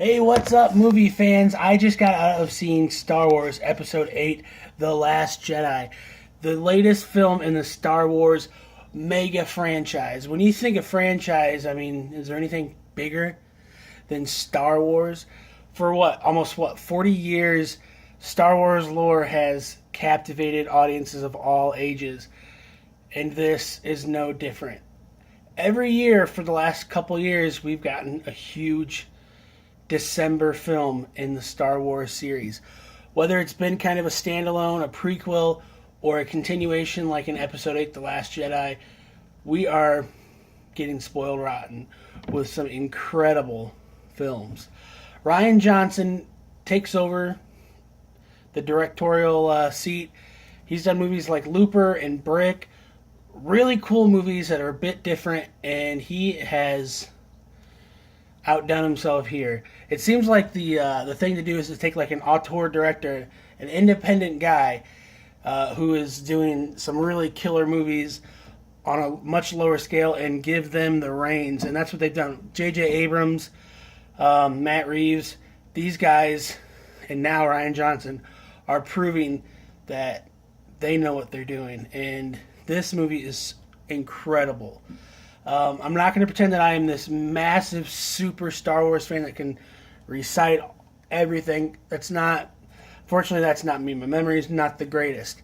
Hey, what's up, movie fans? I just got out of seeing Star Wars Episode 8, The Last Jedi, the latest film in the Star Wars mega franchise. When you think of franchise, I mean, is there anything bigger than Star Wars? For almost 40 years, Star Wars lore has captivated audiences of all ages, and this is no different. Every year for the last couple years, we've gotten a huge December film in the Star Wars series. Whether it's been kind of a standalone, a prequel, or a continuation like in Episode 8, The Last Jedi, we are getting spoiled rotten with some incredible films. Rian Johnson takes over the directorial seat. He's done movies like Looper and Brick, really cool movies that are a bit different, and he has outdone himself here. It seems like the thing to do is to take like an auteur director, an independent guy who is doing some really killer movies on a much lower scale, and give them the reins, and that's what they've done. J.J. Abrams, Matt Reeves, these guys, and now Rian Johnson are proving that they know what they're doing, and this movie is incredible. I'm not going to pretend that I am this massive, super Star Wars fan that can recite everything. Fortunately, that's not me. My memory is not the greatest.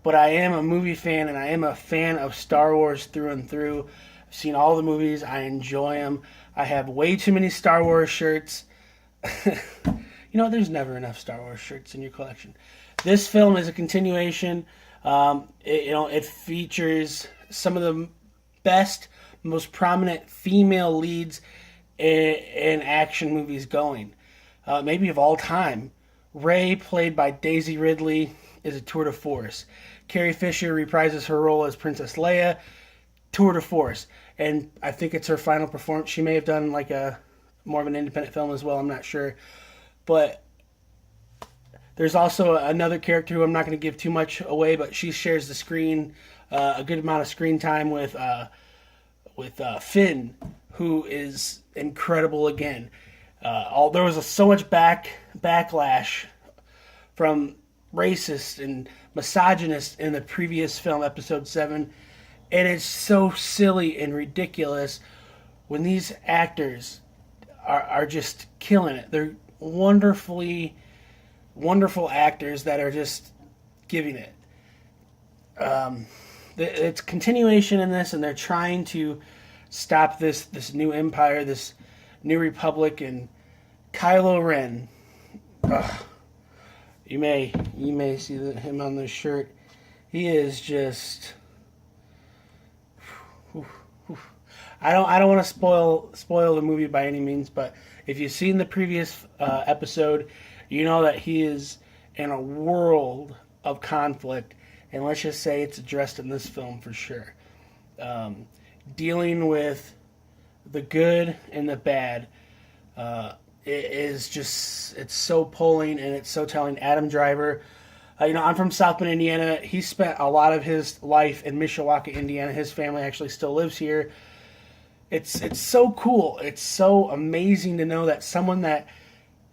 But I am a movie fan, and I am a fan of Star Wars through and through. I've seen all the movies. I enjoy them. I have way too many Star Wars shirts. There's never enough Star Wars shirts in your collection. This film is a continuation. It features some of the best, most prominent female leads in action movies going, maybe of all time. Rey, played by Daisy Ridley, is a tour de force. Carrie Fisher reprises her role as Princess Leia, tour de force. And I think it's her final performance. She may have done like a more of an independent film as well, I'm not sure. But there's also another character who I'm not going to give too much away, but she shares the screen, a good amount of screen time with Finn, who is incredible again. There was so much backlash from racist and misogynist in the previous film, Episode 7, and it's so silly and ridiculous when these actors are just killing it. They're wonderful actors that are just giving it. It's continuation in this, and they're trying to stop this new empire, this new republic, and Kylo Ren. You may see him on the shirt. He is just. I don't want to spoil the movie by any means, but if you've seen the previous episode, you know that he is in a world of conflict, and let's just say it's addressed in this film for sure. Dealing with the good and the bad, it's so pulling, and it's so telling. Adam Driver, I'm from South Bend, Indiana. He spent a lot of his life in Mishawaka, Indiana. His family actually still lives here. It's so cool. It's so amazing to know that someone that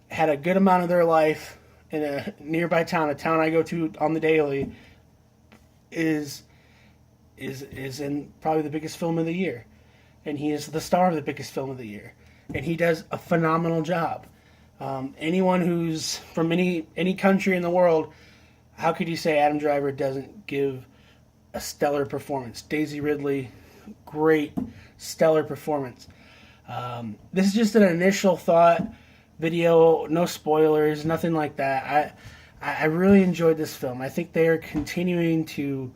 had a good amount of their life in a nearby town, a town I go to on the daily, is in probably the biggest film of the year, and he is the star of the biggest film of the year, and he does a phenomenal job. Anyone who's from any country in the world, how could you say Adam Driver doesn't give a stellar performance? Daisy Ridley, great, stellar performance. This is just an initial thought video, no spoilers, nothing like that. I really enjoyed this film. I think they are continuing to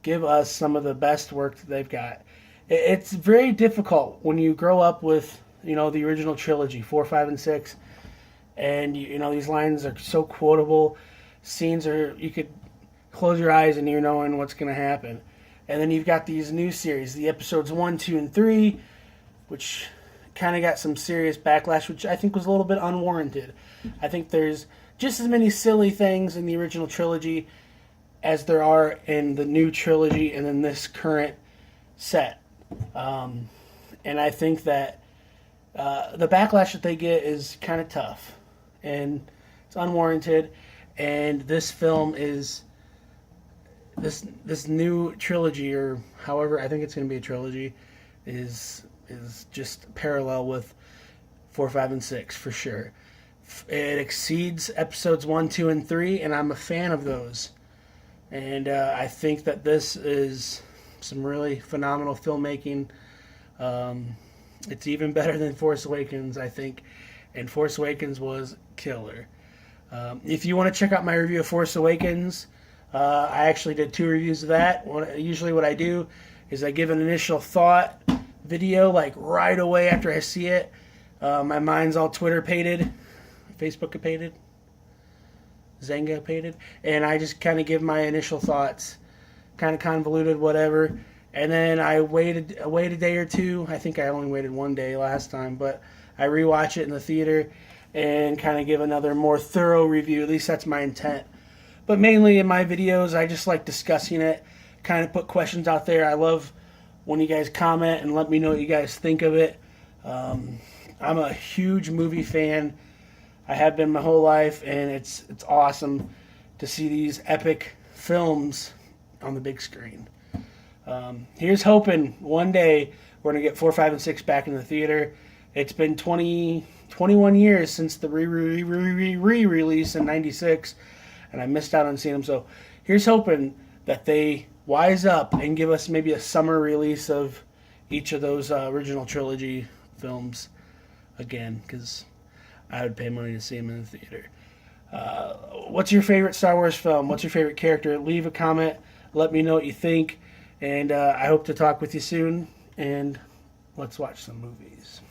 give us some of the best work that they've got. It's very difficult when you grow up with, the original trilogy, 4, 5, and 6, and these lines are so quotable. Scenes you could close your eyes and you're knowing what's going to happen. And then you've got these new series, the episodes 1, 2, and 3, which kind of got some serious backlash, which I think was a little bit unwarranted. I think there's just as many silly things in the original trilogy as there are in the new trilogy and in this current set. And I think that the backlash that they get is kind of tough, and it's unwarranted. And this film is this new trilogy, or however I think it's going to be a trilogy, is just parallel with 4, 5, and 6 for sure. It exceeds episodes 1, 2, and 3, and I'm a fan of those. And I think that this is some really phenomenal filmmaking. It's even better than Force Awakens, I think. And Force Awakens was killer. If you want to check out my review of Force Awakens, I actually did 2 reviews of that. Usually what I do is I give an initial thought video like right away after I see it. My mind's all Twitter pated, Facebook pated, Zanga pated, and I just kind of give my initial thoughts, kind of convoluted, whatever. And then I wait a day or two. I think I only waited 1 day last time, but I rewatch it in the theater and kind of give another more thorough review. At least that's my intent. But mainly in my videos, I just like discussing it, kind of put questions out there. I love when you guys comment and let me know what you guys think of it. I'm a huge movie fan. I have been my whole life, and it's awesome to see these epic films on the big screen. Here's hoping one day we're going to get 4, 5, and 6 back in the theater. It's been 21 years since the re-release in 96, and I missed out on seeing them. So here's hoping that they wise up and give us maybe a summer release of each of those original trilogy films again, because I would pay money to see them in the theater. What's your favorite Star Wars film? What's your favorite character? Leave a comment. Let me know what you think. And I hope to talk with you soon. And let's watch some movies.